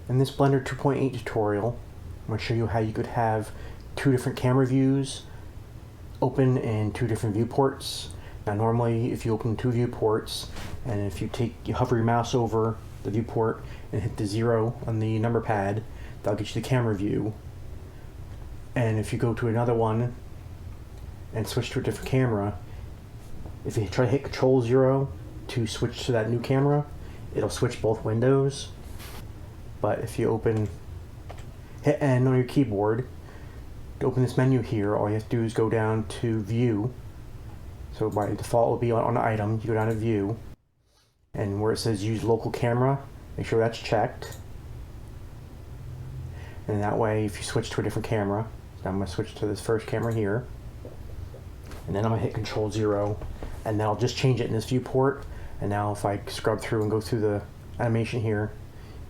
In this Blender 2.8 tutorial, I'm going to show you how you could have two different camera views open in two different viewports. Now normally if you open two viewports and if you hover your mouse over the viewport and hit the 0 on the number pad, that'll get you the camera view. And if you go to another one and switch to a different camera, if you try to hit Control 0 to switch to that new camera, it'll switch both windows. But if you hit N on your keyboard to open this menu here, all you have to do is go down to View. So by default it will be on Item. You go down to View, and where it says Use Local Camera, make sure that's checked. And that way if you switch to a different camera, so I'm going to switch to this first camera here, and then I'm going to hit Control 0, and then I'll just change it in this viewport. And now if I scrub through and go through the animation here,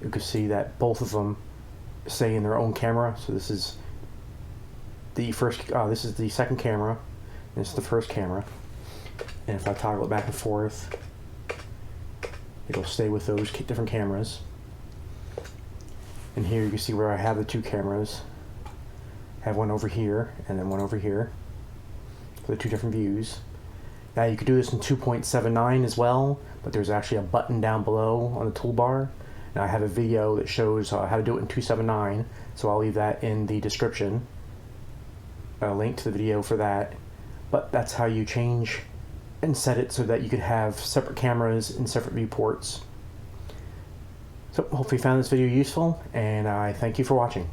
you can see that both of them stay in their own camera. So this is the this is the second camera, and this is the first camera. And if I toggle it back and forth, it'll stay with those different cameras. And here you can see where I have the two cameras. I have one over here and then one over here for the two different views. Now you could do this in 2.79 as well, but there's actually a button down below on the toolbar. Now I have a video that shows how to do it in 2.79, so I'll leave that in the description, a link to the video for that. But that's how you change and set it so that you could have separate cameras in separate viewports. So hopefully you found this video useful, and I thank you for watching.